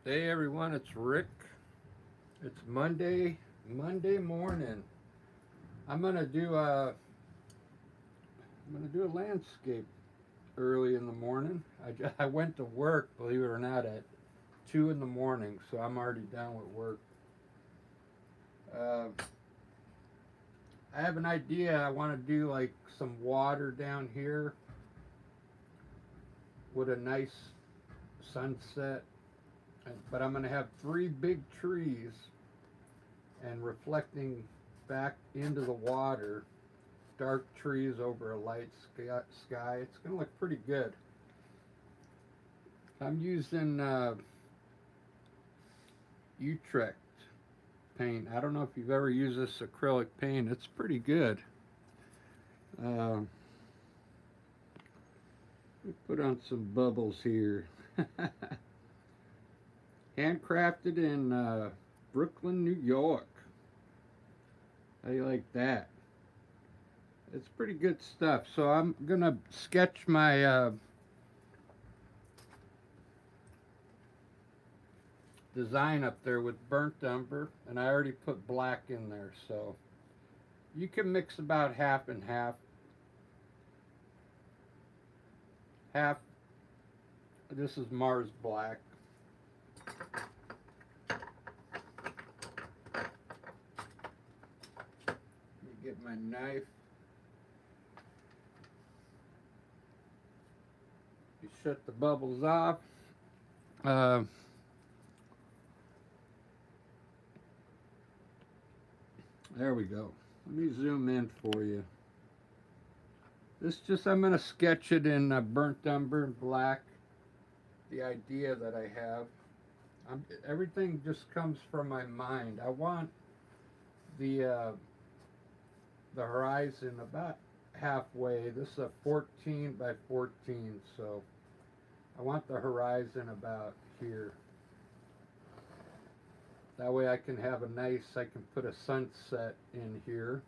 Hey everyone, it's Rick. It's Monday morning. I'm gonna do a landscape early in the morning. I went to work, believe it or not, at 2 in the morning, so I'm already done with work. Uh, I have an idea. I want to do like some water down here with a nice sunset, but I'm gonna have three big trees and reflecting back into the water dark trees over a light sky. It's going to look pretty good. I'm using Utrecht paint. I don't know if you've ever used this acrylic paint. It's pretty good. Uh, let me put on some bubbles here. Handcrafted in Brooklyn, New York. How do you like that? It's pretty good stuff. So I'm gonna sketch my design up there with burnt umber, and I already put black in there, so you can mix about half and half. Half, this is Mars black. Let me get my knife. You shut the bubbles off. Uh, there we go. Let me zoom in for you. I'm going to sketch it in burnt umber and black. The idea that I have. Everything just comes from my mind. I want the horizon about halfway. This is a 14 by 14, so I want the horizon about here. That way I can put a sunset in here.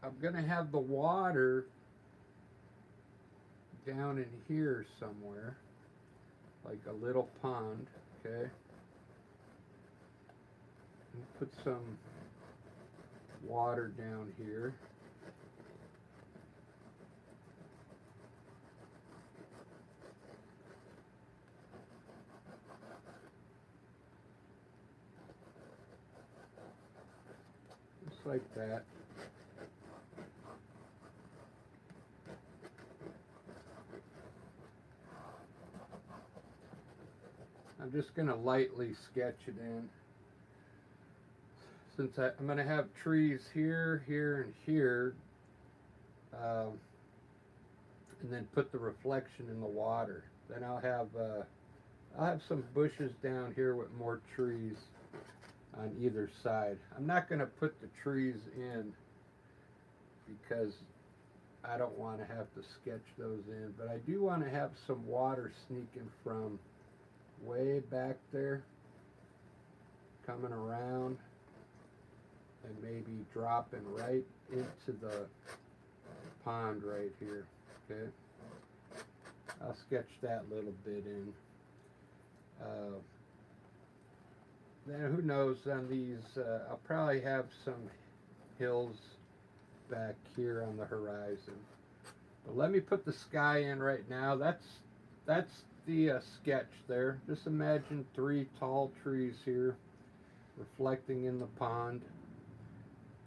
I'm going to have the water down in here somewhere, like a little pond, okay? And put some water down here. Just like that. I'm just going to lightly sketch it in. Since I'm going to have trees here, here, and here, and then put the reflection in the water. Then I'll have some bushes down here with more trees on either side. I'm not going to put the trees in because I don't want to have to sketch those in, but I do want to have some water sneaking from way back there, coming around, and maybe dropping right into the pond right here. Okay, I'll sketch that little bit in. Then who knows on these, I'll probably have some hills back here on the horizon. But let me put the sky in right now. That's the sketch there. Just imagine three tall trees here reflecting in the pond.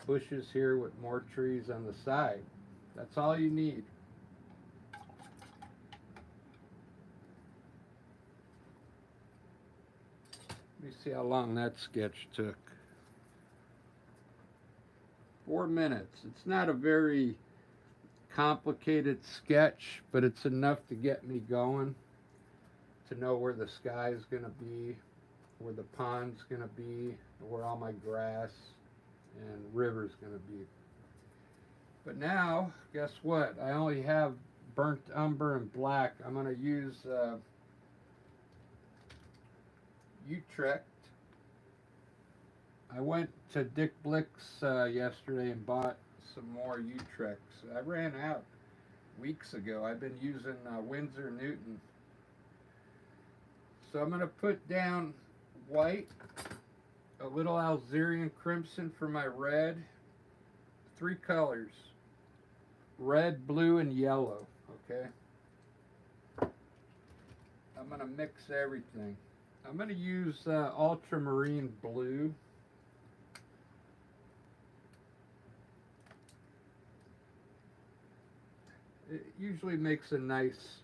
Bushes here with more trees on the side. That's all you need. Let me see how long that sketch took. 4 minutes. It's not a very complicated sketch, but it's enough to get me going, to know where the sky is going to be, where the pond's going to be, where all my grass and river's going to be. But now, guess what? I only have burnt umber and black. I'm going to use Utrecht. I went to Dick Blick's yesterday and bought some more Utrechts. I ran out weeks ago. I've been using Winsor Newton. So I'm going to put down white, a little alizarin crimson for my red, 3 colors, red, blue, and yellow, okay? I'm going to mix everything. I'm going to use ultramarine blue. It usually makes a nice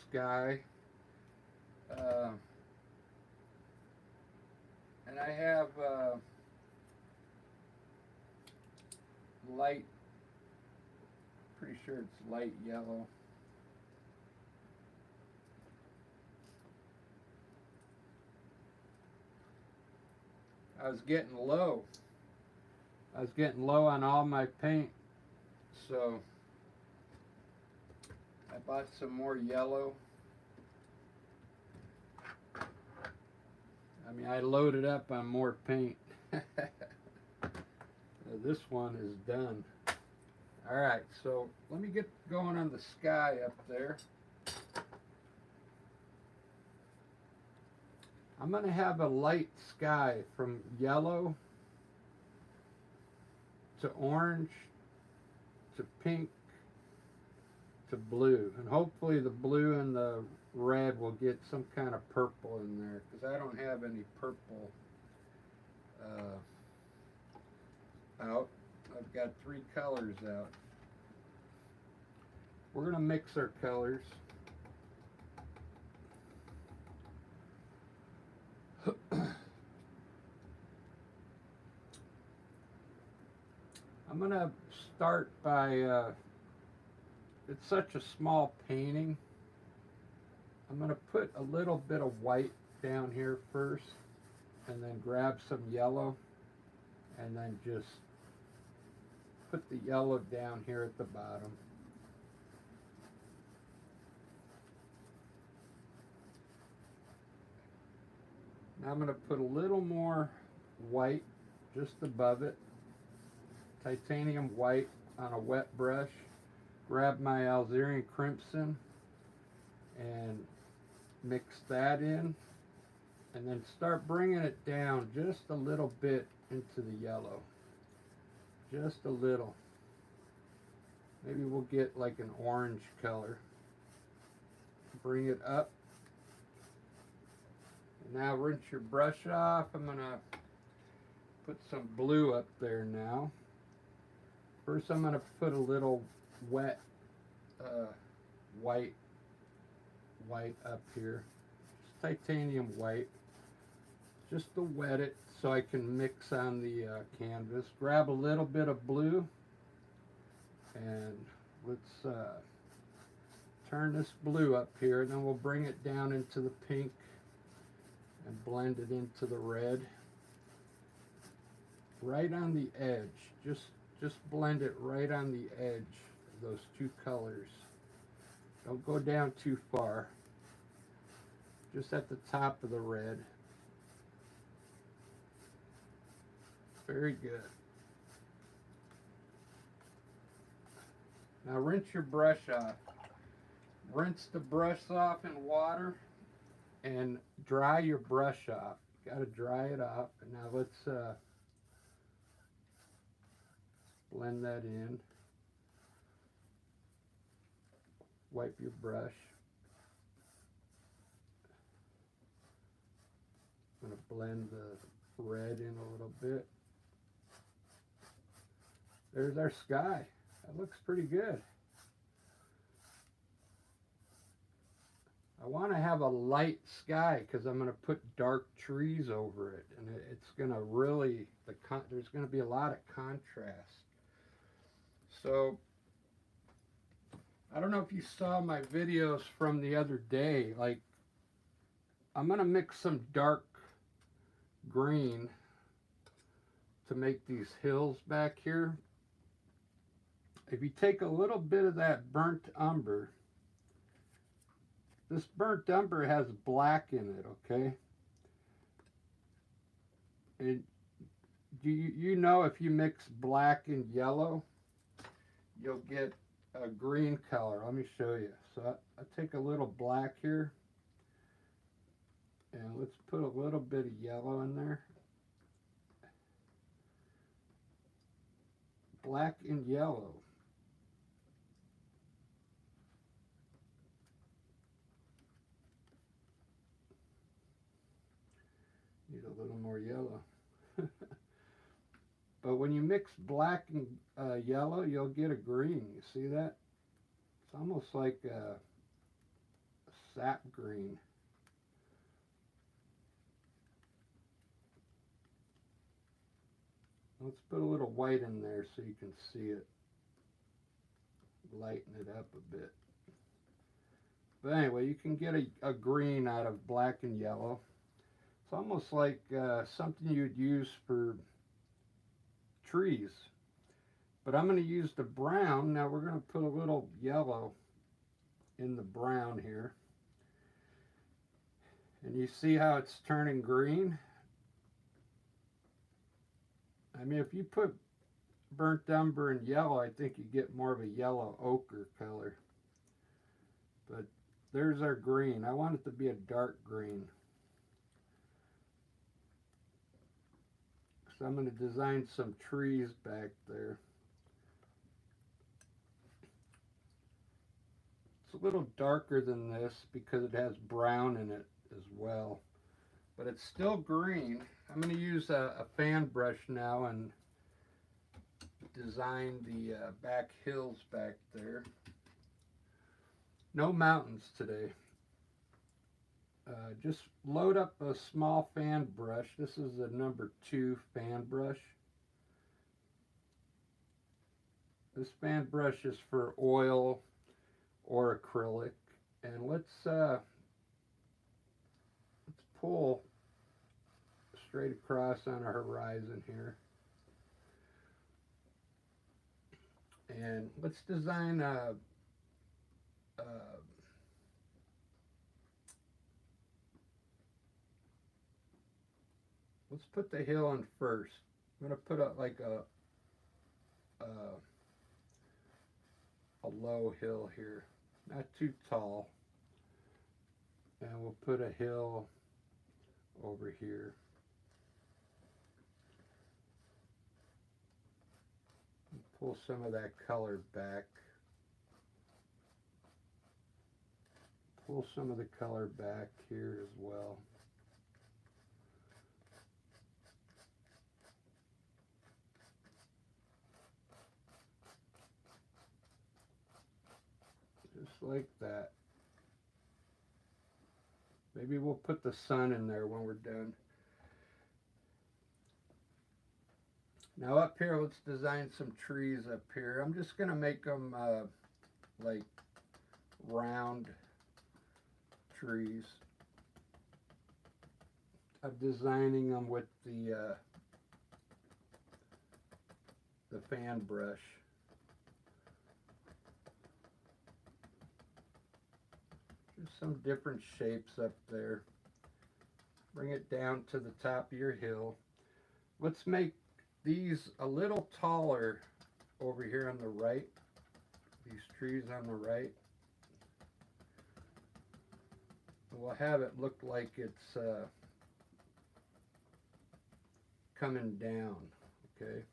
sky. And I have light, pretty sure it's light yellow. I was getting low. I was getting low on all my paint, so I bought some more yellow. I mean, I loaded up on more paint. This one is done. All right, so let me get going on the sky up there. I'm going to have a light sky from yellow to orange to pink to blue. And hopefully the blue and the red will get some kind of purple in there, because I don't have any purple out. I've got 3 colors out. We're going to mix our colors. I'm going to start by, it's such a small painting, I'm going to put a little bit of white down here first, and then grab some yellow, and then just put the yellow down here at the bottom. Now I'm going to put a little more white just above it, titanium white on a wet brush, grab my alizarin crimson and mix that in, and then start bringing it down just a little bit into the yellow, just a little. Maybe we'll get like an orange color. Bring it up. And now rinse your brush off. I'm gonna put some blue up there now. First I'm gonna put a little wet white up here, just titanium white, just to wet it so I can mix on the canvas. Grab a little bit of blue, and let's turn this blue up here, and then we'll bring it down into the pink and blend it into the red, right on the edge. Just blend it right on the edge of those 2 colors. Don't go down too far. Just at the top of the red. Very good. Now rinse your brush off. Rinse the brush off in water and dry your brush off. Got to dry it off. And now let's blend that in. Wipe your brush. I'm going to blend the red in a little bit. There's our sky. That looks pretty good. I want to have a light sky because I'm going to put dark trees over it, and it's going to really, there's going to be a lot of contrast. So I don't know if you saw my videos from the other day. Like, I'm going to mix some dark green to make these hills back here. If you take a little bit of that burnt umber, this burnt umber has black in it, okay? And you know, if you mix black and yellow, you'll get a green color. Let me show you. So I take a little black here, let's put a little bit of yellow in there. Black and yellow. Need a little more yellow. But when you mix black and yellow, you'll get a green. You see that? It's almost like a sap green. Let's put a little white in there so you can see it. Lighten it up a bit. But anyway, you can get a green out of black and yellow. It's almost like something you'd use for trees. But I'm going to use the brown. Now we're going to put a little yellow in the brown here. And you see how it's turning green? I mean, if you put burnt umber and yellow, I think you get more of a yellow ochre color. But there's our green. I want it to be a dark green. So I'm going to design some trees back there. It's a little darker than this because it has brown in it as well. But it's still green. I'm going to use a fan brush now and design the back hills back there. No mountains today. Just load up a small fan brush. This is a number 2 fan brush. This fan brush is for oil or acrylic. And let's pull straight across on our horizon here. And let's design let's put the hill in first. I'm going to put up like a low hill here, not too tall. And we'll put a hill over here. Pull some of that color back. Pull some of the color back here as well. Just like that. Maybe we'll put the sun in there when we're done. Now up here, let's design some trees up here. I'm just going to make them like round trees. I'm designing them with the fan brush. Just some different shapes up there. Bring it down to the top of your hill. Let's make these a little taller over here on the right. These trees on the right. We'll have it look like it's coming down, okay?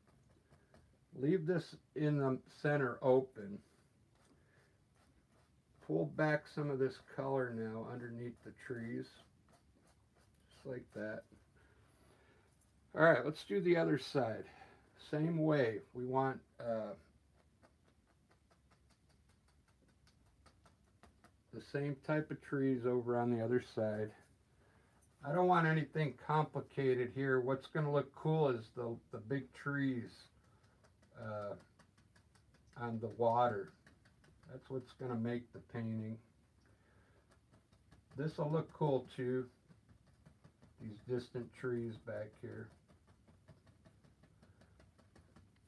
Leave this in the center open. Pull back some of this color now underneath the trees, just like that. All right, let's do the other side. Same way, we want the same type of trees over on the other side. I don't want anything complicated here. What's going to look cool is the big trees on the water. That's what's going to make the painting. This will look cool too. These distant trees back here.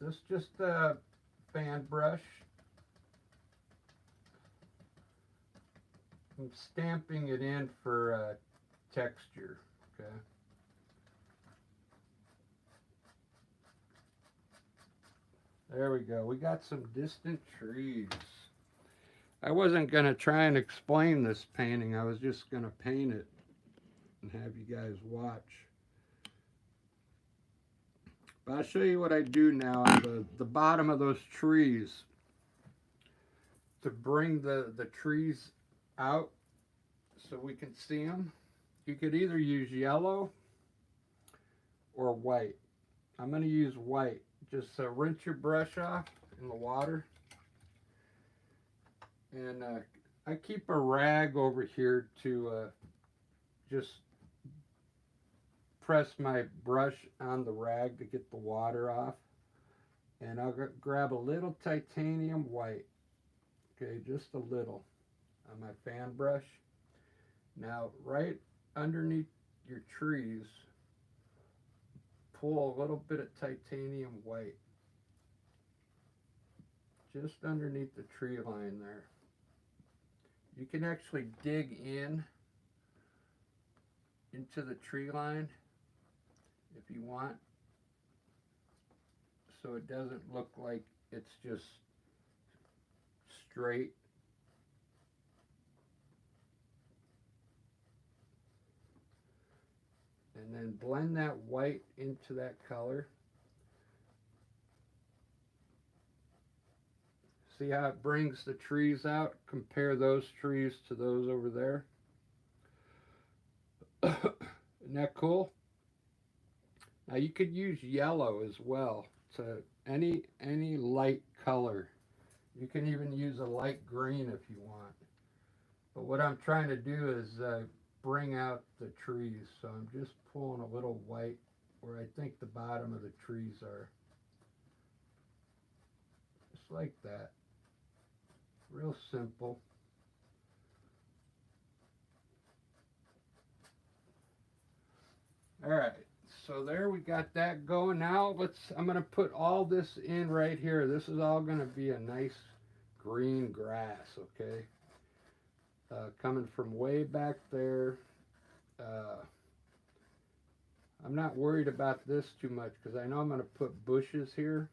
This just a fan brush. I'm stamping it in for texture, okay? There we go. We got some distant trees. I wasn't going to try and explain this painting. I was just going to paint it. and have you guys watch. But I'll show you what I do now on the bottom of those trees to bring the trees out so we can see them. You could either use yellow or white. I'm going to use white. Just rinse your brush off in the water. And I keep a rag over here to just press my brush on the rag to get the water off. And I'll grab a little titanium white. Okay, just a little on my fan brush. Now, right underneath your trees, pull a little bit of titanium white. Just underneath the tree line there. You can actually dig into the tree line if you want, so it doesn't look like it's just straight. And then blend that white into that color. See how it brings the trees out? Compare those trees to those over there. Isn't that cool? Now you could use yellow as well, to any light color. You can even use a light green if you want. But what I'm trying to do is bring out the trees. So I'm just pulling a little white where I think the bottom of the trees are. Just like that. Real simple. All right, so there we got that going. Now I'm going to put all this in right here. This is all going to be a nice green grass, okay? Coming from way back there. I'm not worried about this too much because I know I'm going to put bushes here.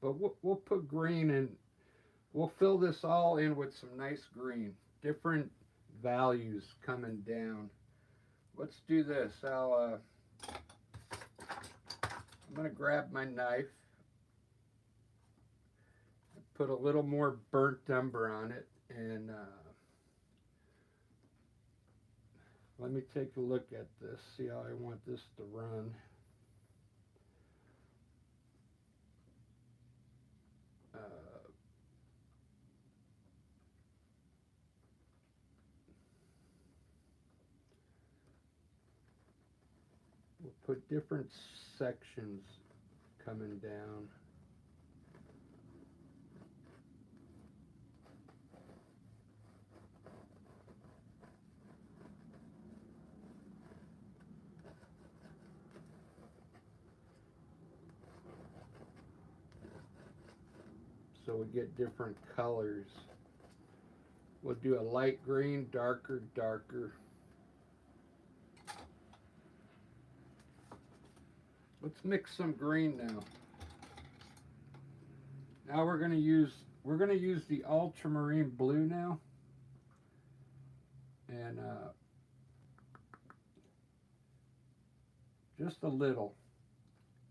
But we'll put green, and we'll fill this all in with some nice green. Different values coming down. Let's do this. I'm going to grab my knife, put a little more burnt umber on it, and let me take a look at this, see how I want this to run. We'll put different sections coming down. So we get different colors. We'll do a light green, darker, darker. Let's mix some green now. Now we're gonna use the ultramarine blue now, and just a little,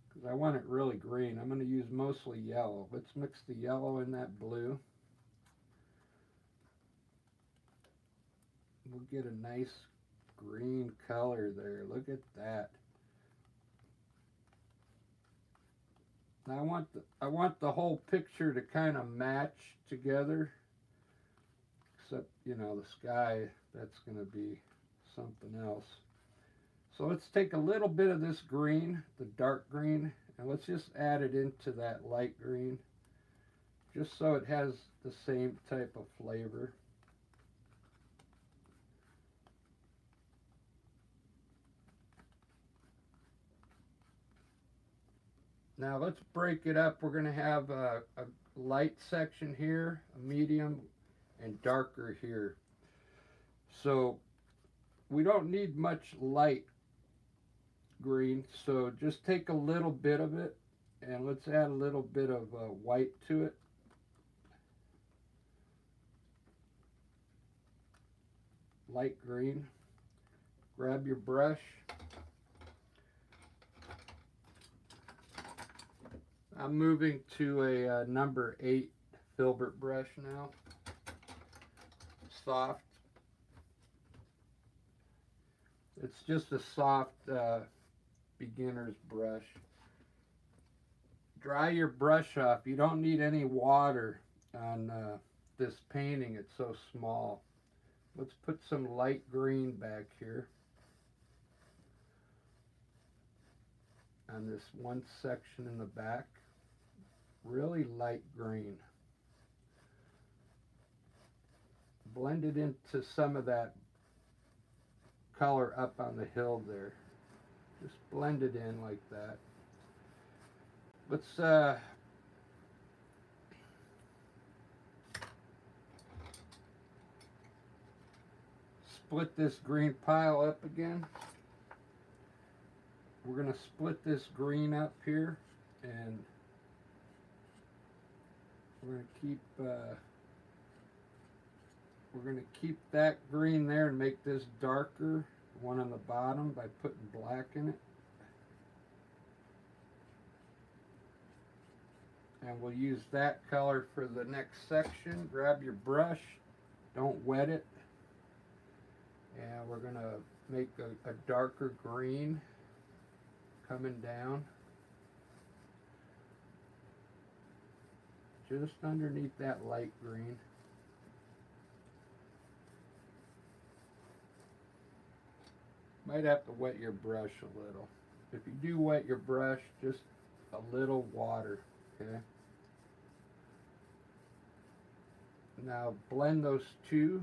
because I want it really green. I'm gonna use mostly yellow. Let's mix the yellow in that blue. We'll get a nice green color there. Look at that. Now I want the whole picture to kind of match together, except, you know, the sky, that's going to be something else. So let's take a little bit of this green, the dark green, and let's just add it into that light green, just so it has the same type of flavor. Now let's break it up. We're going to have a light section here, a medium, and darker here. So we don't need much light green, so just take a little bit of it, and let's add a little bit of white to it. Light green. Grab your brush. I'm moving to a number 8 filbert brush now. Soft. It's just a soft beginner's brush. Dry your brush off. You don't need any water on this painting. It's so small. Let's put some light green back here on this one section in the back. Really light green. Blend it into some of that color up on the hill there. Just blend it in like that. Let's split this green pile up again. We're going to split this green up here, and we're going to keep that green there and make this darker, one on the bottom, by putting black in it. And we'll use that color for the next section. Grab your brush, don't wet it, and we're going to make a darker green coming down just underneath that light green. Might have to wet your brush a little. If you do wet your brush, just a little water, okay? Now blend those two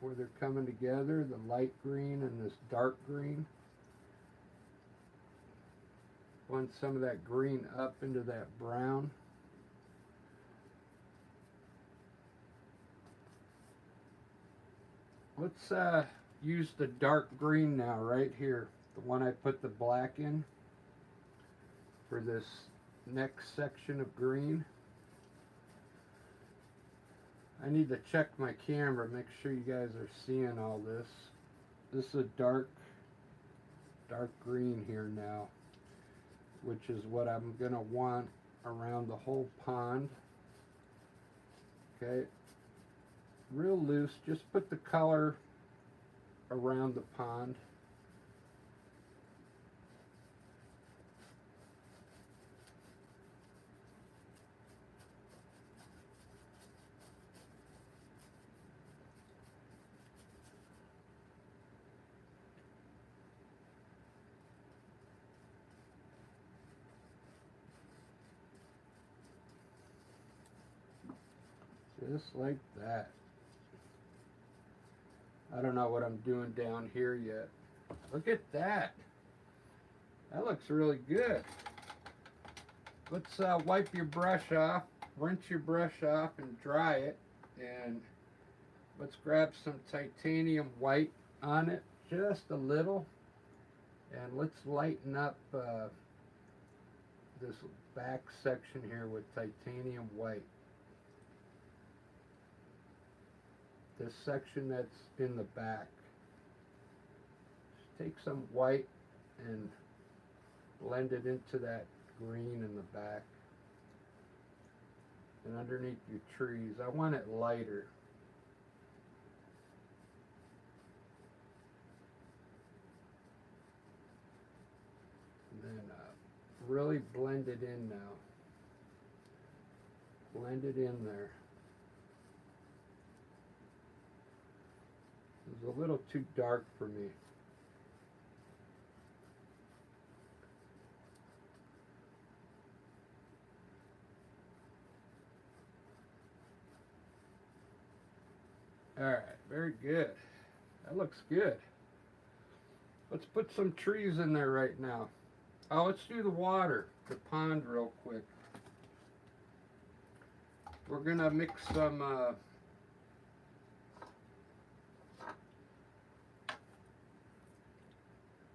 where they're coming together, the light green and this dark green. Blend some of that green up into that brown. Let's use the dark green now right here, the one I put the black in, for this next section of green. I need to check my camera, make sure you guys are seeing all this. This is a dark green here now, which is what I'm going to want around the whole pond. Okay, real loose, just put the color around the pond. Just like that. I don't know what I'm doing down here yet. Look at that. That looks really good. Let's wipe your brush off, rinse your brush off and dry it. And let's grab some titanium white on it, just a little. And let's lighten up this back section here with titanium white. This section that's in the back. Just take some white and blend it into that green in the back. And underneath your trees, I want it lighter. And then really blend it in now. Blend it in there. It's a little too dark for me. Alright, very good. That looks good. Let's put some trees in there right now. Oh, let's do the water, the pond real quick. We're gonna mix some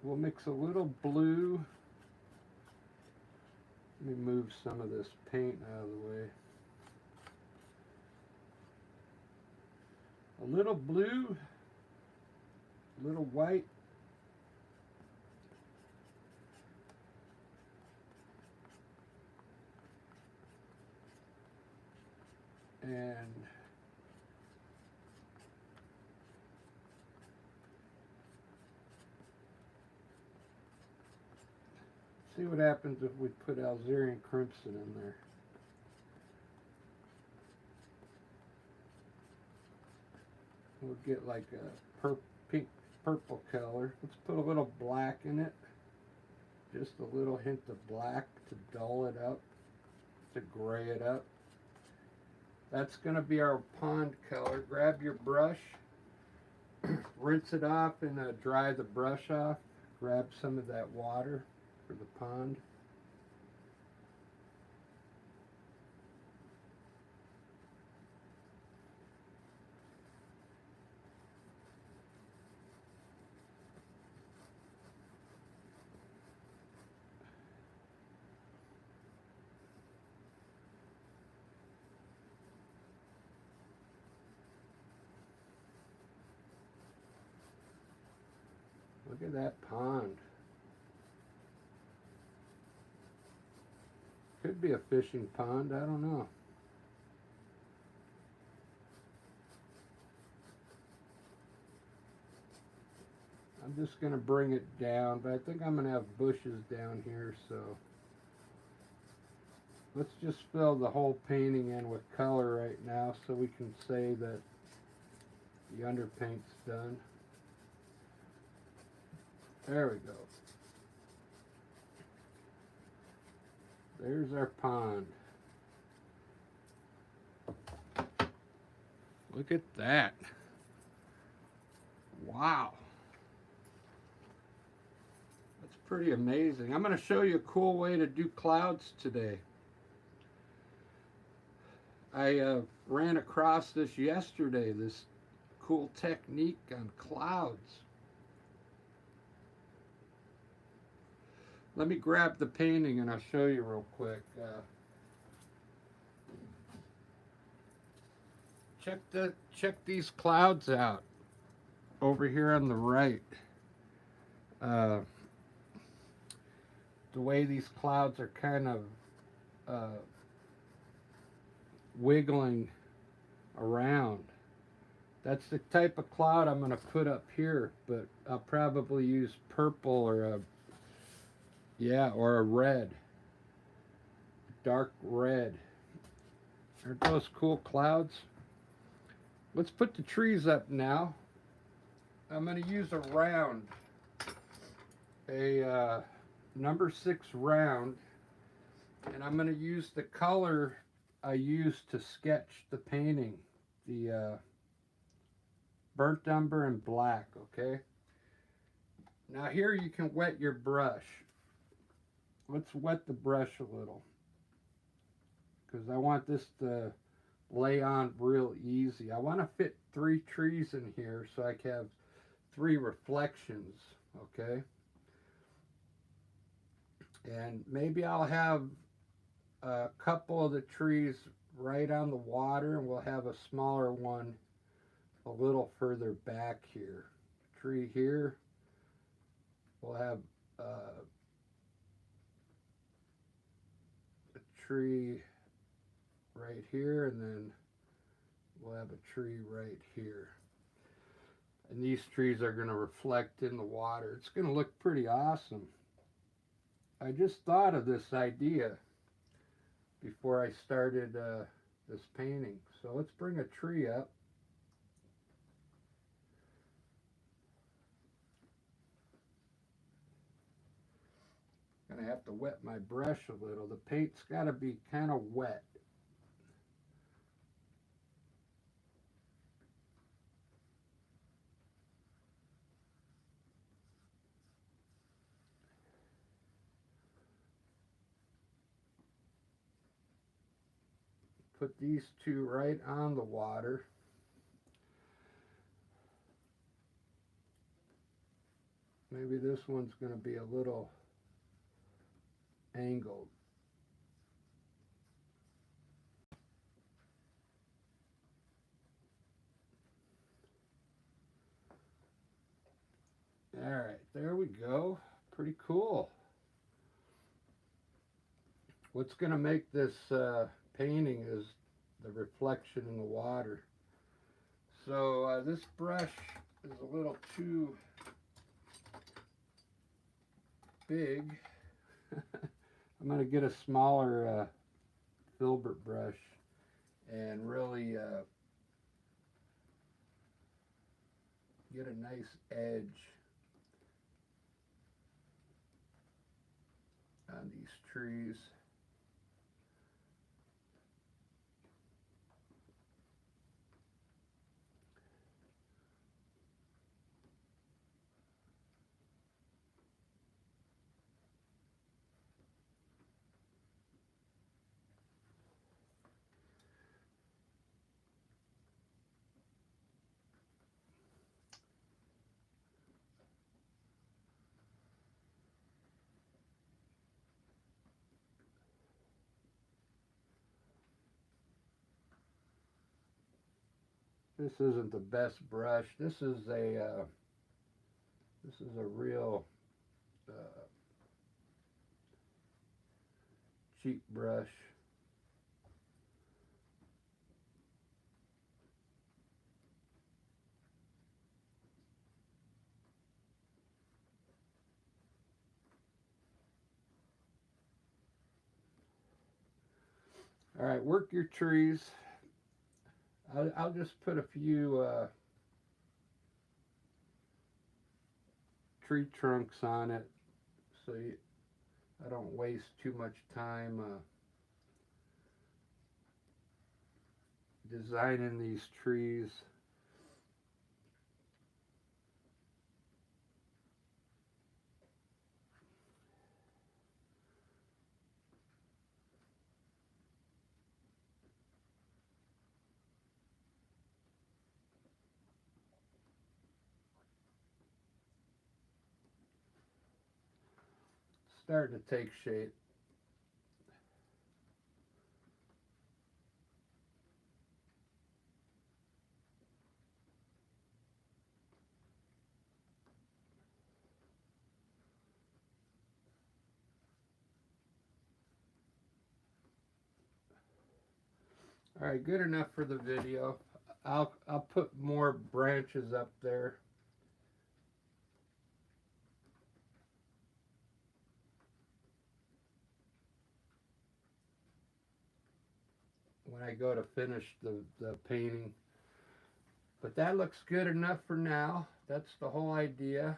we'll mix a little blue. Let me move some of this paint out of the way. A little blue, a little white, And see what happens if we put Algerian crimson in there. We'll get like a pink purple color. Let's put a little black in it. Just a little hint of black to dull it up, to gray it up. That's going to be our pond color. Grab your brush, rinse it off and dry the brush off. Grab some of that water for the pond. Look at that pond. Could be a fishing pond, I don't know. I'm just going to bring it down, but I think I'm going to have bushes down here, so let's just fill the whole painting in with color right now so we can say that the underpaint's done. There we go. There's our pond. Look at that. Wow. That's pretty amazing. I'm going to show you a cool way to do clouds today. I ran across this yesterday, this cool technique on clouds. Let me grab the painting and I'll show you real quick. Check these clouds out over here on the right. The way these clouds are kind of wiggling around. That's the type of cloud I'm going to put up here, but I'll probably use purple or a red, dark red. There goes cool clouds. Let's put the trees up now. I'm going to use a round, a number 6 round, and I'm going to use the color I used to sketch the painting, the burnt umber and black, okay? Now here you can wet your brush. Let's wet the brush a little, because I want this to lay on real easy. I want to fit 3 trees in here so I can have 3 reflections, okay? And maybe I'll have a couple of the trees right on the water, and we'll have a smaller one a little further back here. Tree here. We'll have a tree right here, and then we'll have a tree right here. And these trees are going to reflect in the water. It's going to look pretty awesome. I just thought of this idea before I started this painting. So let's bring a tree up. I'm going to have to wet my brush a little. The paint's got to be kind of wet. Put these 2 right on the water. Maybe this one's going to be a little angled. All right, there we go. Pretty cool. What's going to make this painting is the reflection in the water. So this brush is a little too big. I'm going to get a smaller filbert brush and really get a nice edge on these trees. This isn't the best brush. This is a real cheap brush. All right, work your trees. I'll just put a few tree trunks on it so I don't waste too much time designing these trees. Starting to take shape. All right, good enough for the video. I'll put more branches up there. When I go to finish the painting. But that looks good enough for now. That's the whole idea.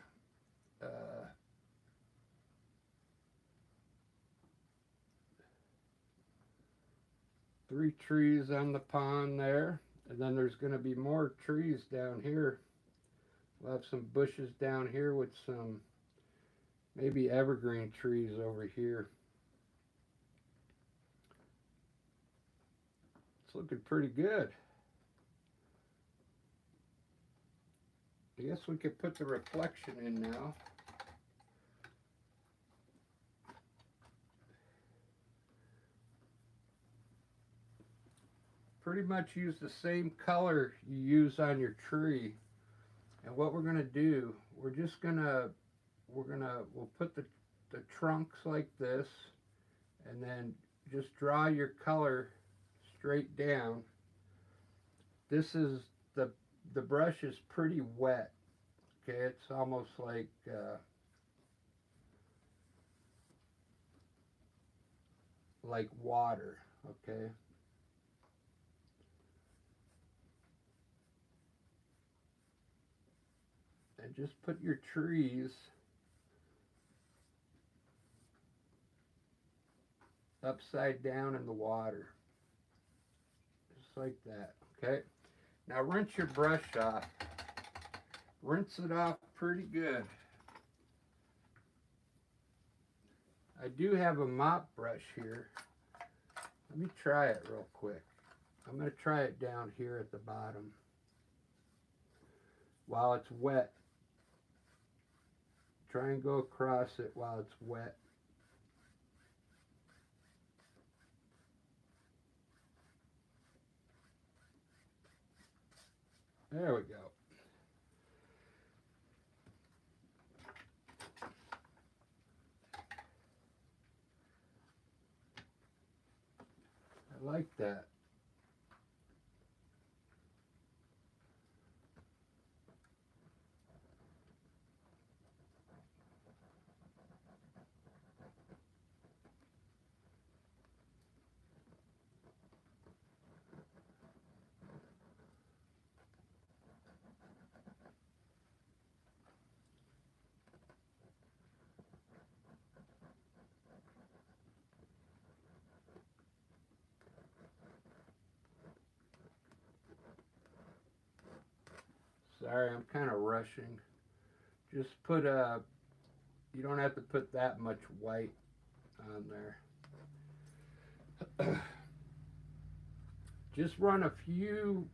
3 trees on the pond there. And then there's going to be more trees down here. We'll have some bushes down here with some maybe evergreen trees over here. It's looking pretty good. I guess we could put the reflection in now. Pretty much use the same color you use on your tree. And what we're going to do, we'll put the trunks like this, and then just draw your color straight down. This is the brush is pretty wet. Okay, it's almost like water. Okay. And just put your trees upside down in the water. Just like that, okay? Now rinse your brush off. Rinse it off pretty good. I do have a mop brush here. Let me try it real quick. I'm going to try it down here at the bottom while it's wet. Try and go across it while it's wet. There we go. I like that. Sorry, I'm kind of rushing. Just put you don't have to put that much white on there. Just run a few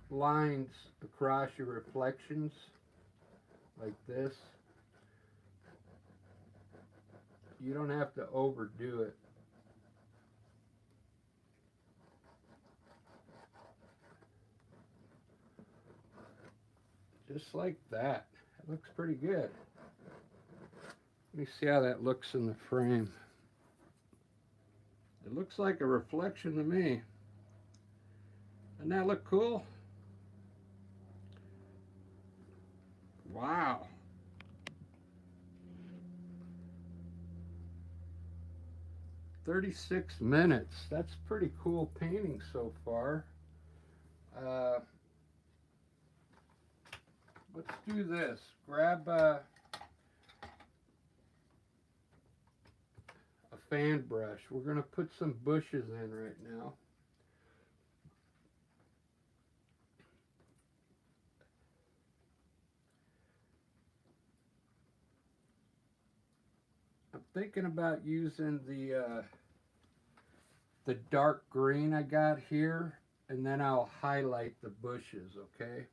lines across your reflections like this. You don't have to overdo it. Just like that. It looks pretty good. Let me see how that looks in the frame. It looks like a reflection to me. Doesn't that look cool? Wow. "36 minutes. That's pretty cool painting so far. Let's do this. Grab a fan brush. We're going to put some bushes in right now. I'm thinking about using the dark green I got here, and then I'll highlight the bushes, okay?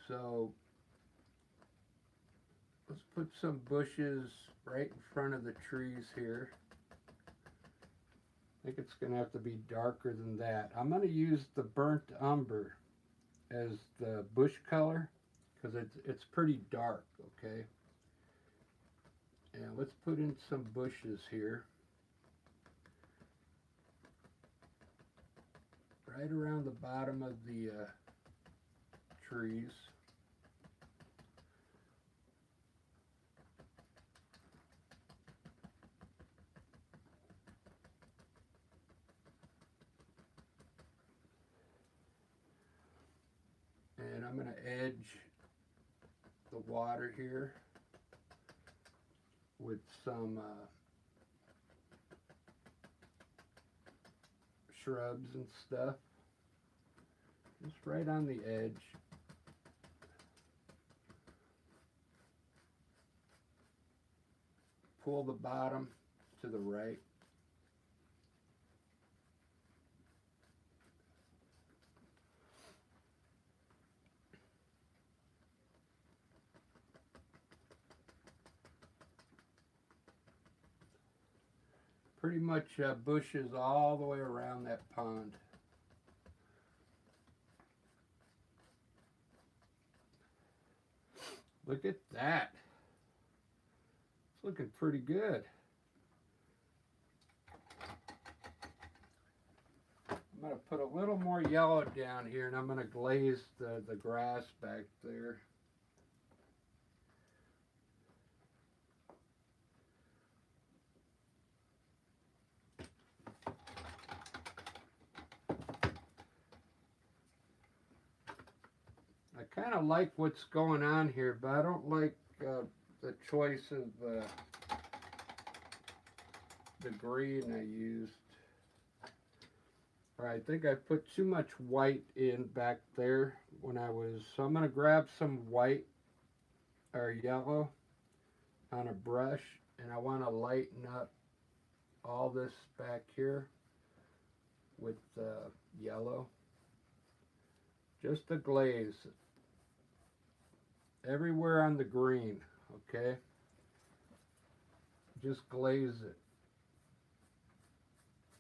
So let's put some bushes right in front of the trees here. I think it's going to have to be darker than that. I'm going to use the burnt umber as the bush color because it's pretty dark, okay? And let's put in some bushes here. Right around the bottom of the trees. And I'm going to edge the water here with some shrubs and stuff. Just right on the edge. Pull the bottom to the right. Pretty much bushes all the way around that pond. Look at that. It's looking pretty good. I'm going to put a little more yellow down here, and I'm going to glaze the grass back there. I kind of like what's going on here, but I don't like the choice of the green I used. Or I think I put too much white in back there when I was, so I'm going to grab some white or yellow on a brush, and I want to lighten up all this back here with yellow. Just to glaze everywhere on the green, okay? Just glaze it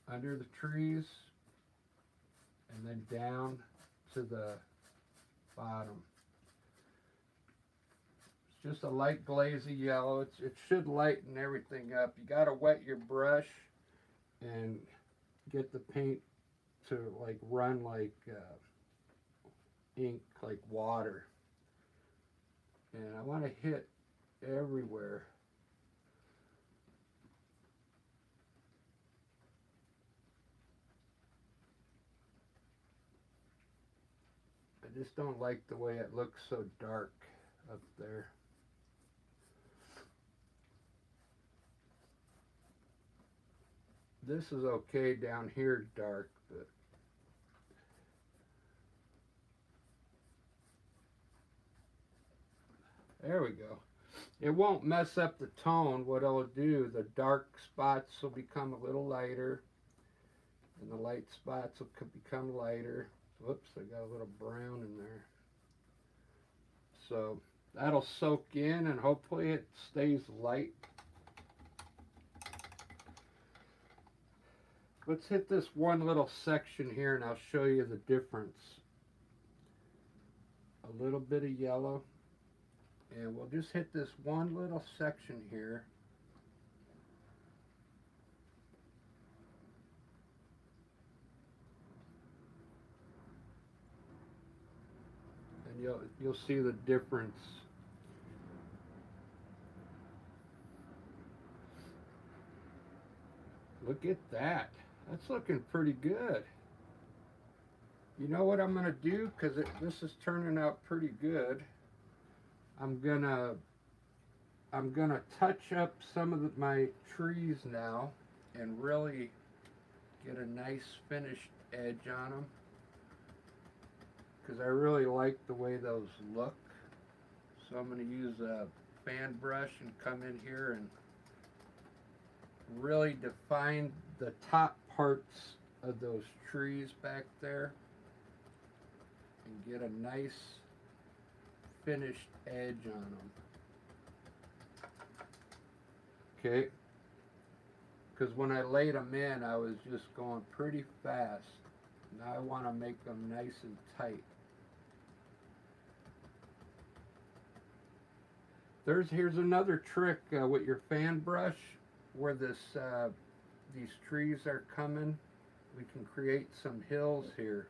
under the trees and then down to the bottom. It's just a light glazy yellow. It should lighten everything up. You got to wet your brush and get the paint to like run like ink, like water. And I want to hit everywhere. I just don't like the way it looks so dark up there. This is okay down here dark, but There we go. It won't mess up the tone. What it'll do, the dark spots will become a little lighter, and the light spots will become lighter. Whoops, I got a little brown in there. So that'll soak in, and hopefully it stays light. Let's hit this one little section here, and I'll show you the difference. A little bit of yellow, and we'll just hit this one little section here. And you'll see the difference. Look at that. That's looking pretty good. You know what I'm going to do? Because this is turning out pretty good. I'm gonna touch up some of my trees now and really get a nice finished edge on them, because I really like the way those look. So I'm going to use a fan brush and come in here and really define the top parts of those trees back there and get a nice finished edge on them. Okay, because when I laid them in, I was just going pretty fast. Now I want to make them nice and tight. Here's another trick with your fan brush. Where these trees are coming, we can create some hills here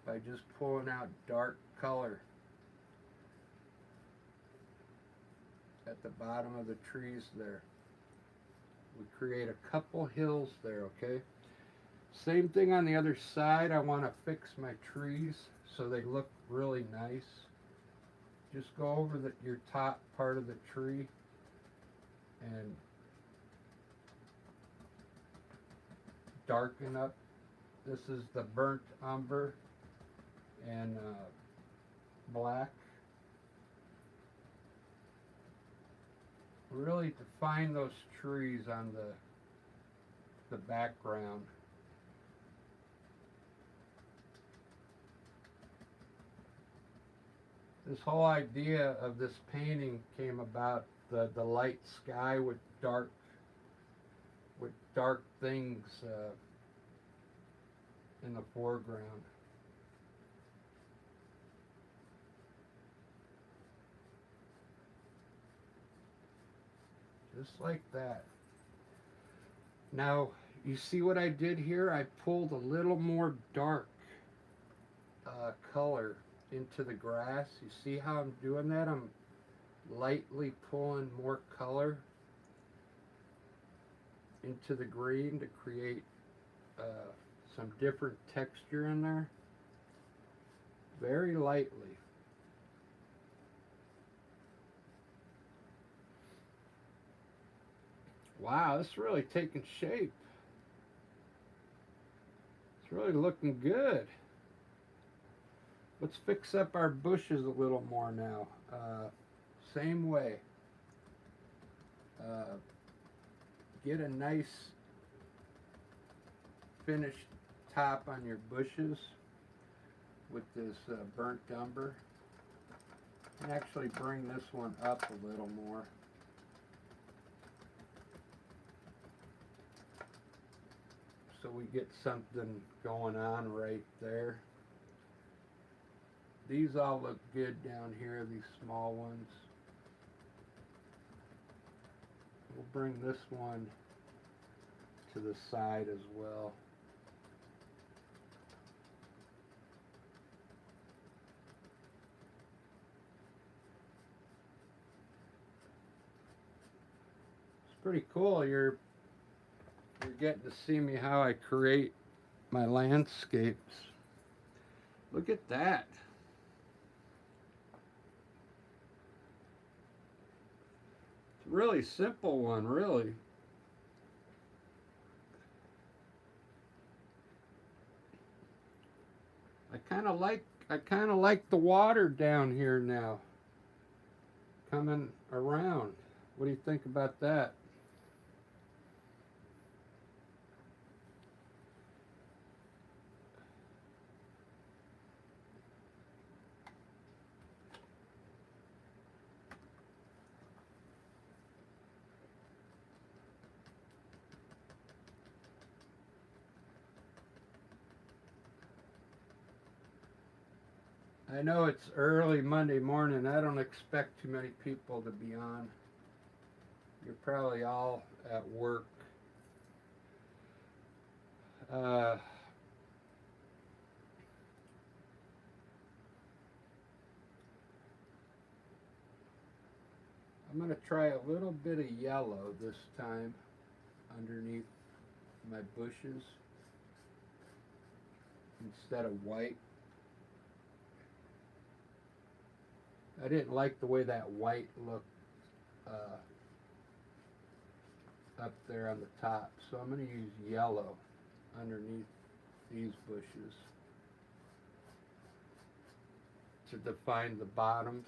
by just pulling out dark color at the bottom of the trees there. We create a couple hills there, okay? Same thing on the other side. I want to fix my trees so they look really nice. Just go over your top part of the tree and darken up. This is the burnt umber and black. Really define those trees on the background. This whole idea of this painting came about the light sky with dark things in the foreground. Just like that. Now, you see what I did here? I pulled a little more dark color into the grass. You see how I'm doing that? I'm lightly pulling more color into the green to create some different texture in there. Very lightly. Wow, it's really taking shape. It's really looking good. Let's fix up our bushes a little more now. Same way. Get a nice finished top on your bushes with this burnt umber. And actually bring this one up a little more. So we get something going on right there. These all look good down here, these small ones. We'll bring this one to the side as well. It's pretty cool. You're getting to see me how I create my landscapes. Look at that. It's a really simple one, really. I kind of like the water down here now. coming around. What do you think about that? I know it's early Monday morning. I don't expect too many people to be on. You're probably all at work. Uh, I'm going to try a little bit of yellow this time underneath my bushes instead of white. I didn't like the way that white looked up there on the top, so I'm going to use yellow underneath these bushes to define the bottoms.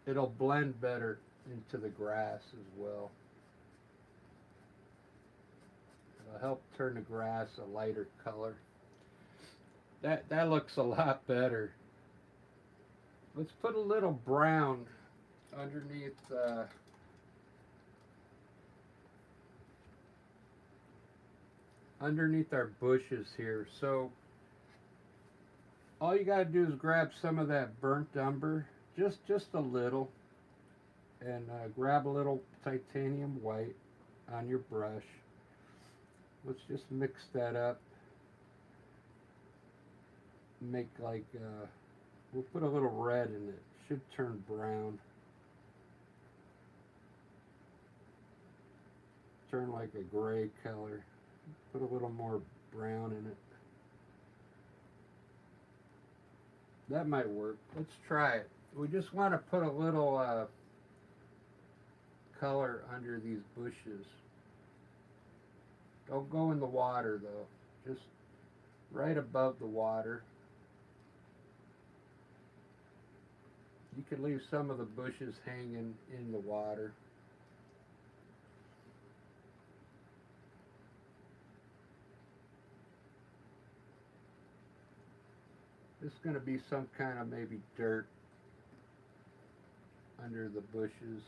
It'll blend better into the grass as well. It'll help turn the grass a lighter color. That looks a lot better. Let's put a little brown underneath underneath our bushes here. So all you got to do is grab some of that burnt umber, just a little, and grab a little titanium white on your brush. Let's just mix that up. Make like we'll put a little red in it. Should turn brown. Turn like a gray color. Put a little more brown in it. That might work. Let's try it. We just want to put a little color under these bushes. Don't go in the water though. Just right above the water. You could leave some of the bushes hanging in the water. This is going to be some kind of maybe dirt under the bushes.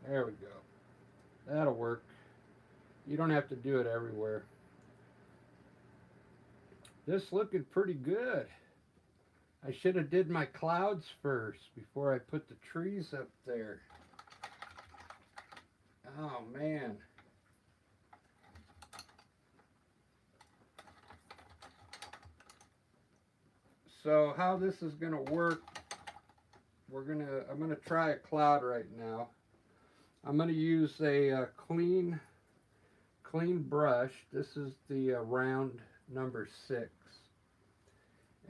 There we go. That'll work. You don't have to do it everywhere. This looking pretty good. I should have did my clouds first before I put the trees up there. Oh man. So how this is going to work, I'm going to try a cloud right now. I'm going to use a clean brush. This is the round number 6.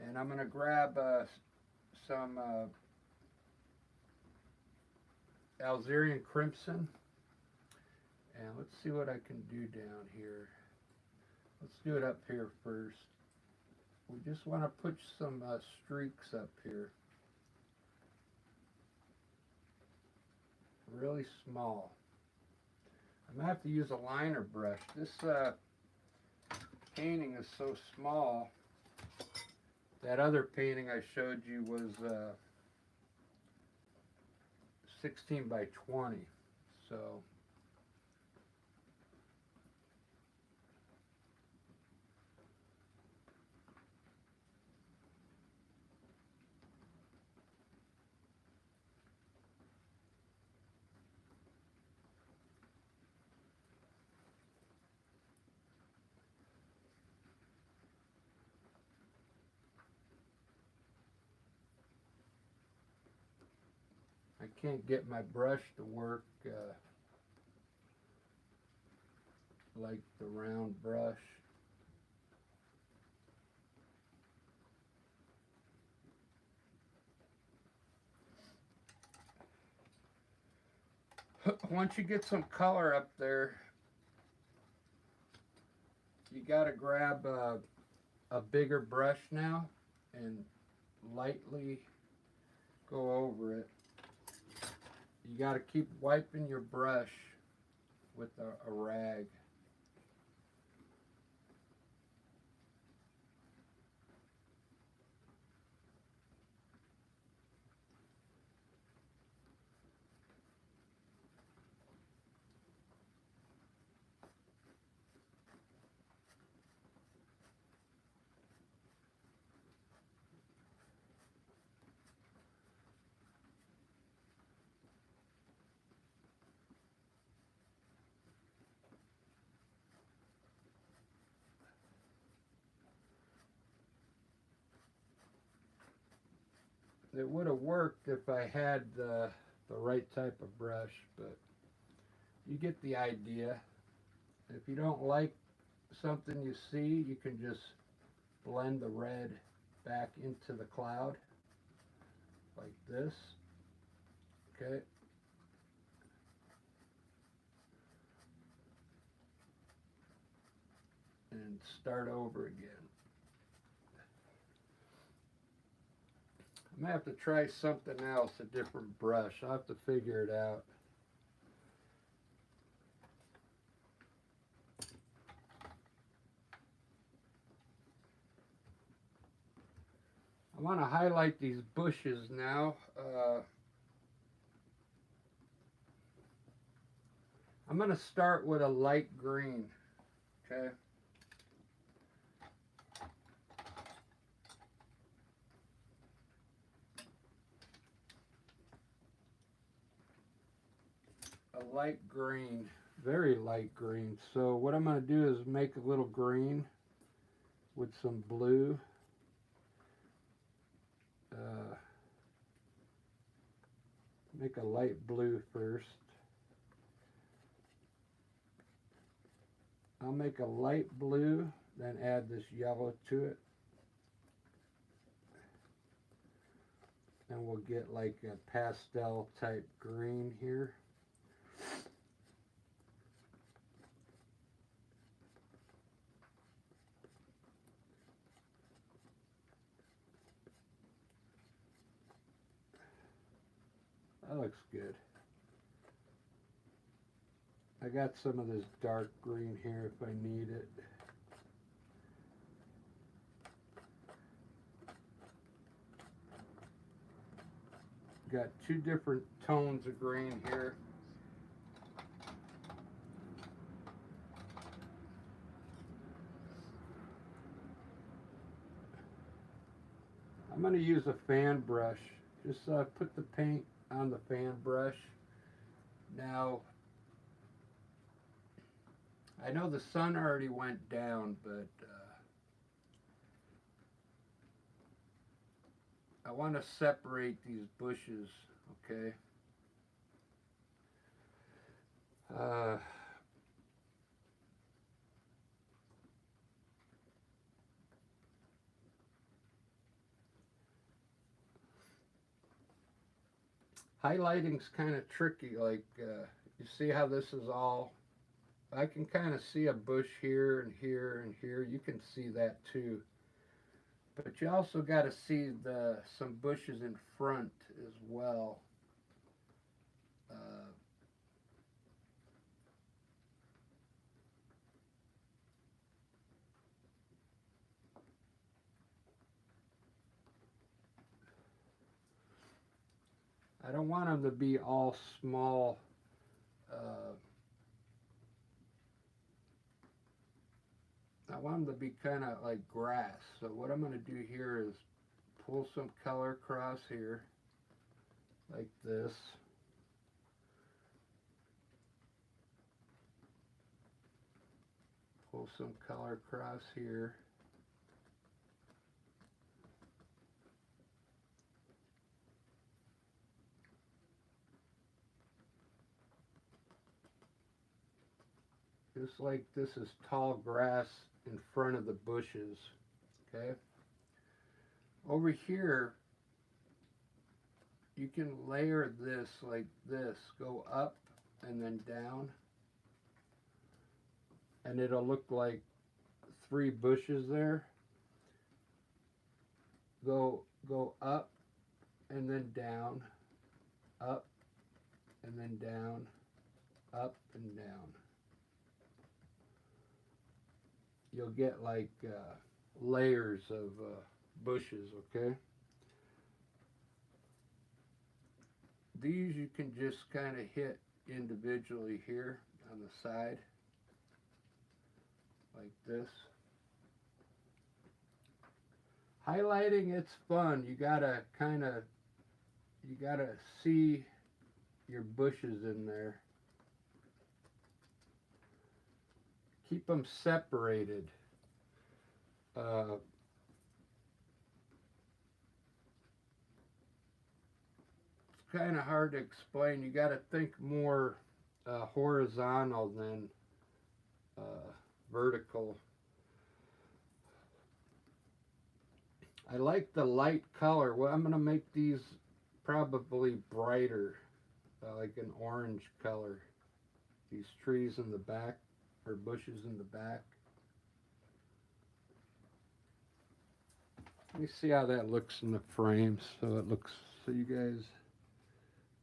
And I'm going to grab some Algerian crimson. And let's see what I can do down here. Let's do it up here first. We just want to put some streaks up here. Really small. I'm going to have to use a liner brush. This painting is so small. That other painting I showed you was 16 by 20. So I can't get my brush to work like the round brush. Once you get some color up there, you got to grab a bigger brush now and lightly go over it. You got to keep wiping your brush with a rag. It would have worked if I had the right type of brush, but you get the idea. If you don't like something you see, you can just blend the red back into the cloud like this. Okay. And start over again. I'm gonna have to try something else, a different brush. I'll have to figure it out. I want to highlight these bushes now. I'm going to start with a light green. Okay. A light green, very light green. So what I'm going to do is make a little green with some blue. Make a light blue first. I'll make a light blue, then add this yellow to it. And we'll get like a pastel type green here. That looks good. I got some of this dark green here if I need it. Got two different tones of green here. I'm going to use a fan brush. Just put the paint on the fan brush. Now, I know the sun already went down, but I want to separate these bushes, okay? Highlighting's kind of tricky, like you see how this is all, I can kind of see a bush here and here and here. You can see that too. But you also got to see some bushes in front as well. I don't want them to be all small. I want them to be kind of like grass. So what I'm going to do here is pull some color across here, like this. Pull some color across here. Just like this is tall grass in front of the bushes, okay? Over here, you can layer this like this, go up and then down, and it'll look like 3 bushes there, go up and then down, up and then down, up and down. You'll get like layers of bushes, okay? These you can just kind of hit individually here on the side, like this. Highlighting, it's fun. You gotta see your bushes in there. Keep them separated. It's kind of hard to explain. You got to think more horizontal than vertical. I like the light color. Well, I'm going to make these probably brighter, like an orange color. These trees in the back, or bushes in the back. Let me see how that looks in the frame. So it looks, so you guys,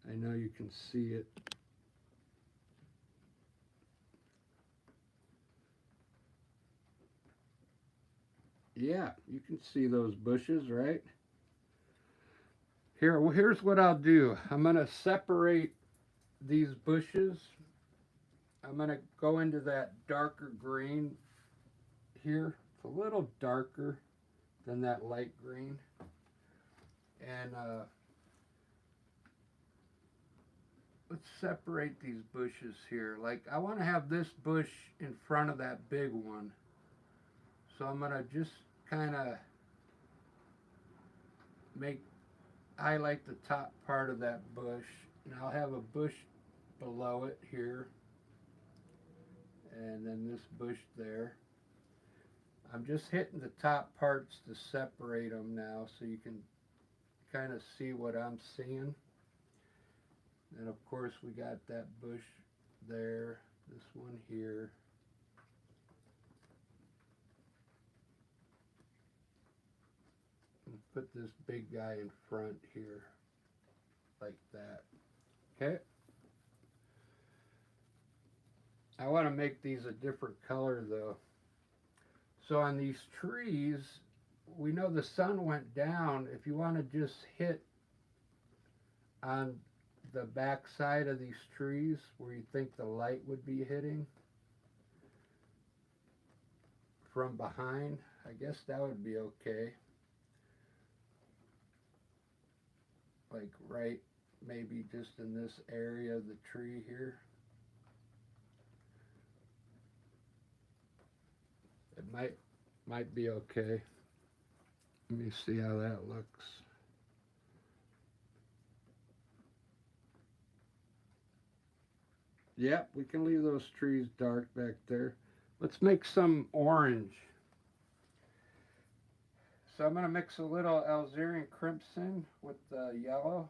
I know you can see it. Yeah, you can see those bushes, right? Here's what I'll do. I'm going to separate these bushes. I'm going to go into that darker green here. It's a little darker than that light green. And let's separate these bushes here. Like, I want to have this bush in front of that big one. So I'm going to just kind of highlight the top part of that bush. And I'll have a bush below it here. And then this bush there. I'm just hitting the top parts to separate them now so you can kind of see what I'm seeing. And of course we got that bush there, this one here. And put this big guy in front here, like that. Okay? I want to make these a different color though. So on these trees, we know the sun went down. If you want to just hit on the back side of these trees where you think the light would be hitting from behind, I guess that would be okay. Like right, maybe just in this area of the tree here. It might be okay. Let me see how that looks. Yep, we can leave those trees dark back there. Let's make some orange. So I'm going to mix a little alizarin crimson with the yellow.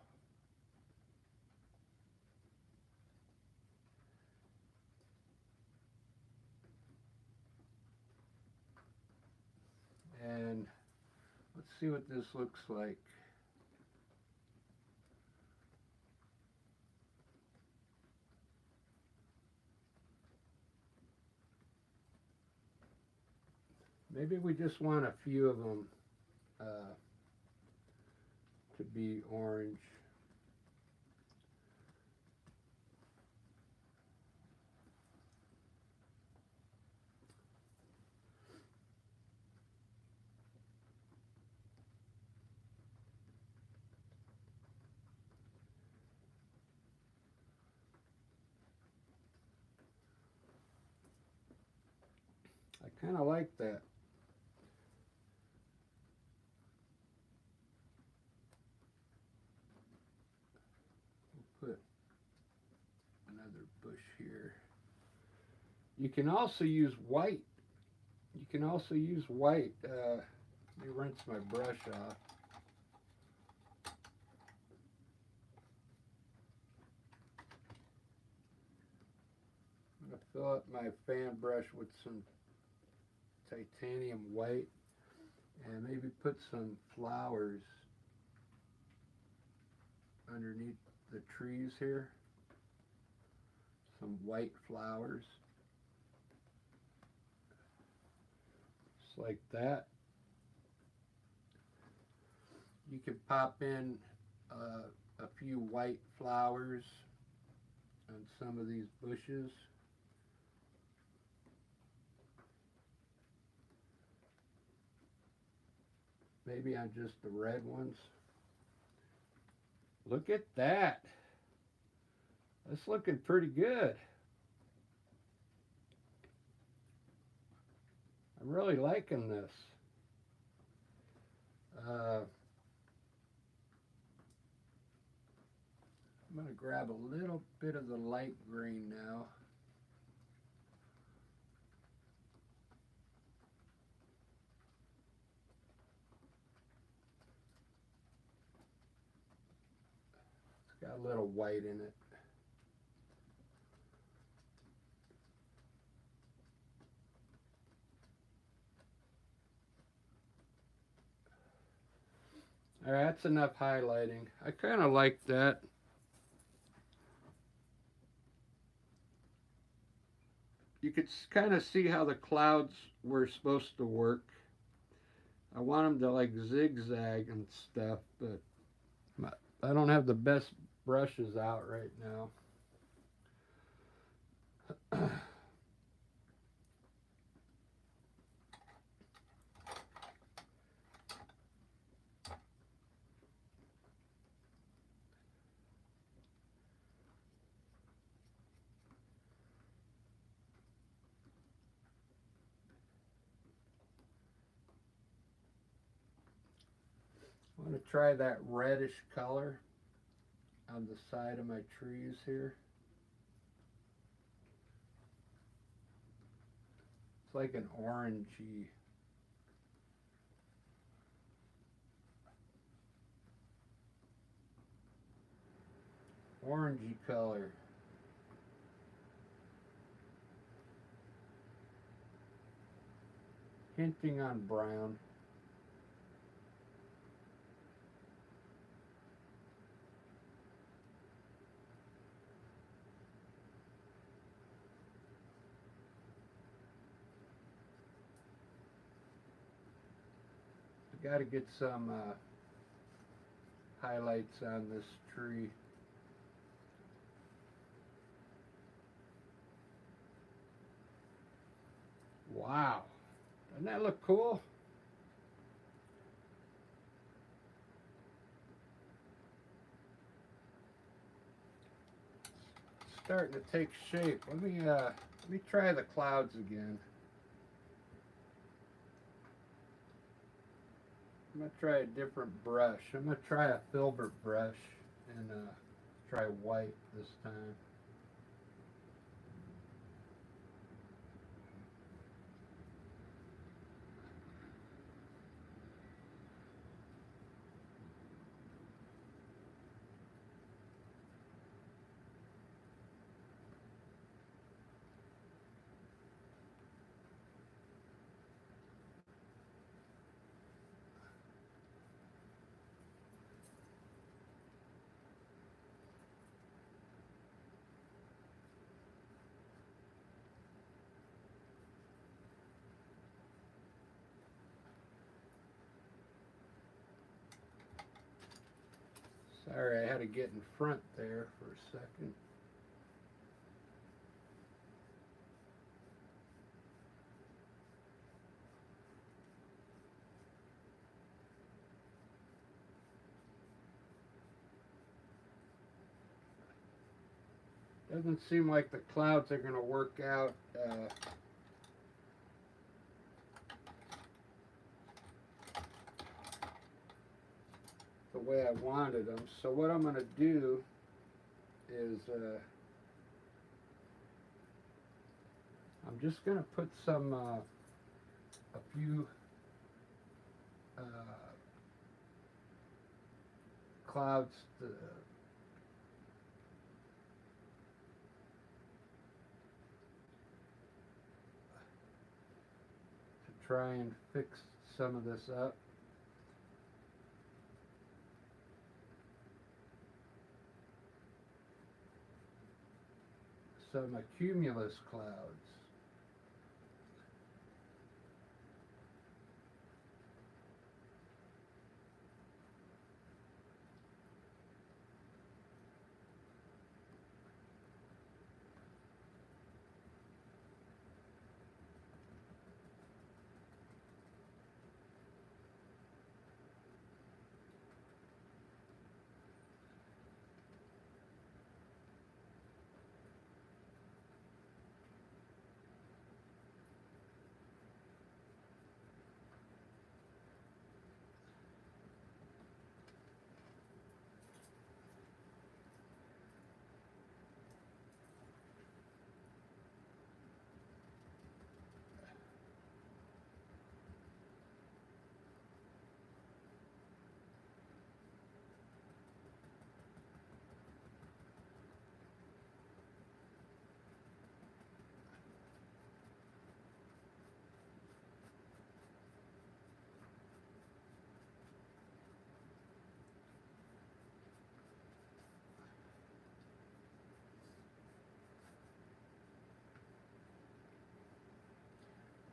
And let's see what this looks like. Maybe we just want a few of them to be orange. I kind of like that. We'll put another bush here. You can also use white. You can also use white. Let me rinse my brush off. I'm going to fill up my fan brush with some titanium white, and maybe put some flowers underneath the trees here. Some white flowers. Just like that. You can pop in a few white flowers on some of these bushes. Maybe on just the red ones. Look at that. That's looking pretty good. I'm really liking this. I'm going to grab a little bit of the light green now. It's got a little white in it. All right, that's enough highlighting. I kind of like that. You could kind of see how the clouds were supposed to work. I want them to like zigzag and stuff, but I don't have the best brushes out right now. I'm going to try that reddish color on the side of my trees here. It's like an orangey. Orangey color. Hinting on brown. Got to get some highlights on this tree. Wow, doesn't that look cool? It's starting to take shape. Let me try the clouds again. I'm going to try a different brush. I'm going to try a filbert brush and try white this time. Sorry, I had to get in front there for a second. Doesn't seem like the clouds are going to work out the way I wanted them. So what I'm going to do is I'm just going to put some a few clouds to try and fix some of this up. Some cumulus clouds.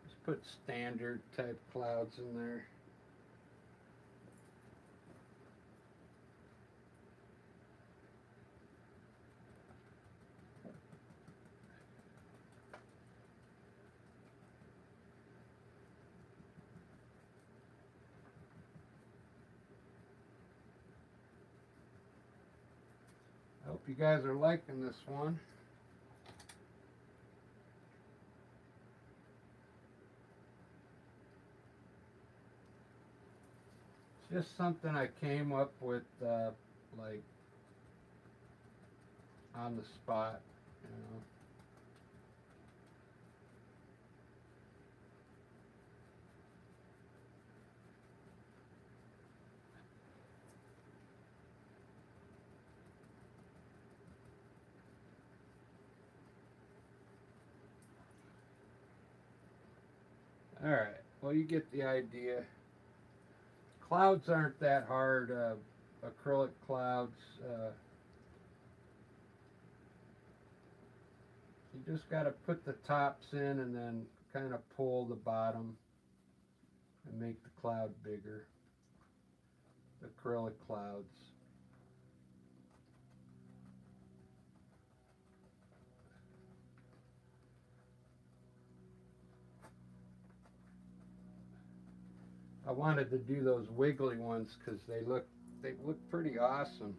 Just put standard type clouds in there. I hope you guys are liking this one. It's just something I came up with like on the spot, you know. Alright, well, you get the idea. Clouds aren't that hard, acrylic clouds. You just got to put the tops in and then kind of pull the bottom and make the cloud bigger. Acrylic clouds. I wanted to do those wiggly ones because they look pretty awesome.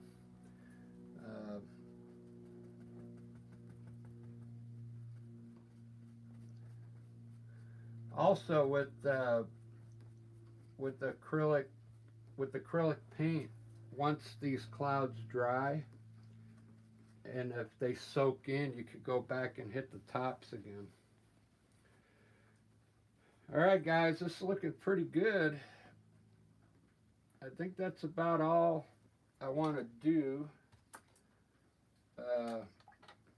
Also with acrylic paint, once these clouds dry, and if they soak in, you could go back and hit the tops again. Alright guys, this is looking pretty good. I think that's about all I want to do.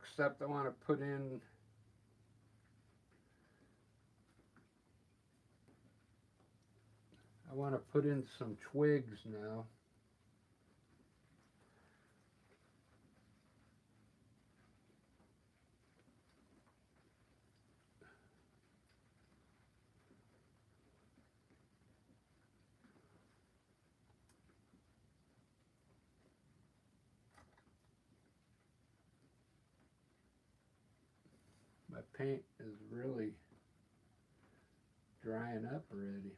Except I want to put in some twigs now. My paint is really drying up already.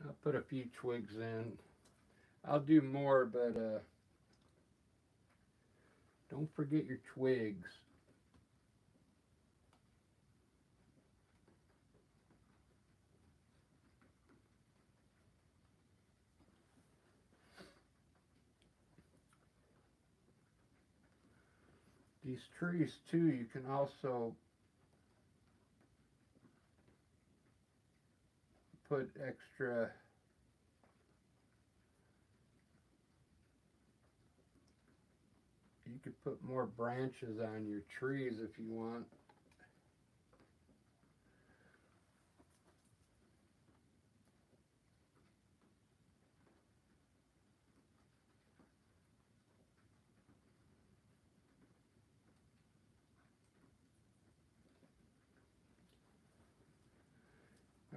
I'll put a few twigs in. I'll do more, but Don't forget your twigs. These trees too, you can also put extra you could put more branches on your trees if you want.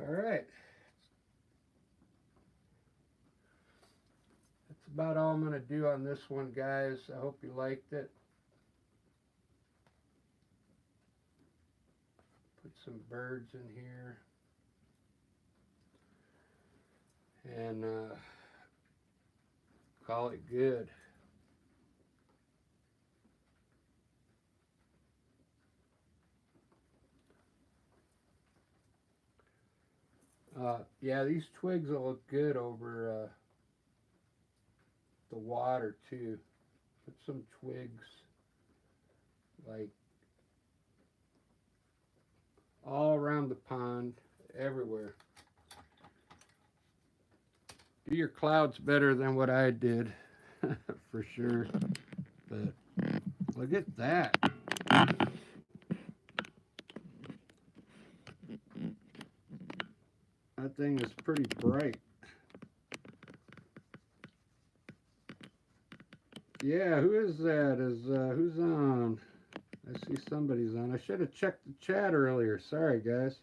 All right. That's about all I'm going to do on this one, guys. I hope you liked it. Put some birds in here. And call it good. Yeah, these twigs will look good over the water too. Put some twigs like all around the pond, everywhere. Do your clouds better than what I did, for sure. But look at that. That thing is pretty bright. Yeah, who is that? Who's on? I see somebody's on. I should have checked the chat earlier. Sorry, guys.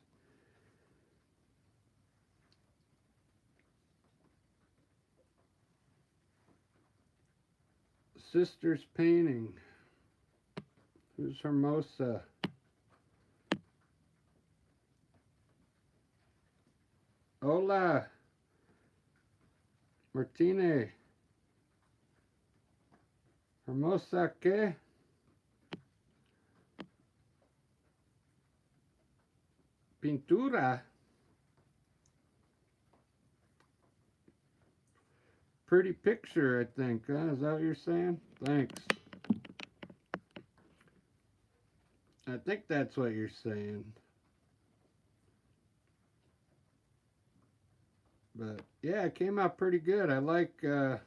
Sister's painting. Who's Hermosa? Hola, Martine. Hermosa, ¿qué? Pintura. Pretty picture, I think. Huh? Is that what you're saying? Thanks. I think that's what you're saying. But yeah, it came out pretty good. I like the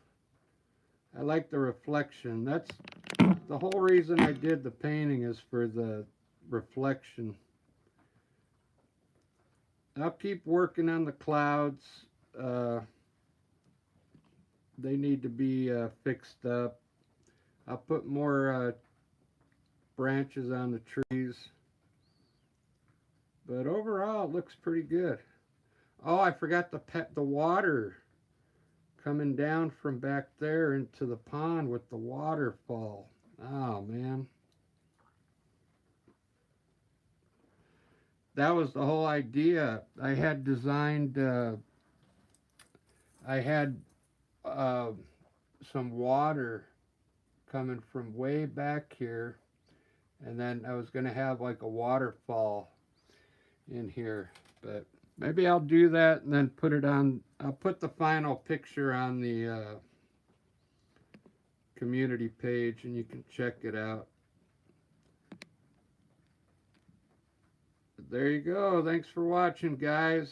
reflection. That's the whole reason I did the painting, is for the reflection. I'll keep working on the clouds. They need to be fixed up. I'll put more branches on the trees. But overall, it looks pretty good. Oh, I forgot the water coming down from back there into the pond with the waterfall. Oh, man. That was the whole idea. I had designed, I had some water coming from way back here, and then I was going to have like a waterfall in here, but maybe I'll do that and then put it on. I'll put the final picture on the community page, and you can check it out. There you go. Thanks for watching, guys.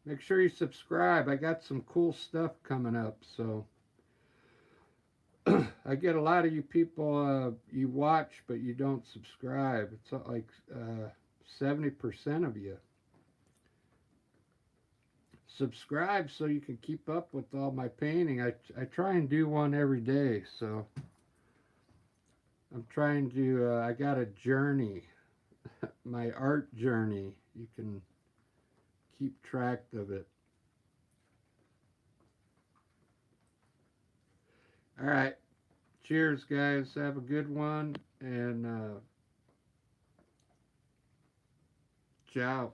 Make sure you subscribe. I got some cool stuff coming up. So I get a lot of you people, you watch, but you don't subscribe. It's like 70% of you. Subscribe so you can keep up with all my painting. I try and do one every day. So I'm trying to, I got a journey. My art journey. You can keep track of it. All right. Cheers, guys. Have a good one. And ciao.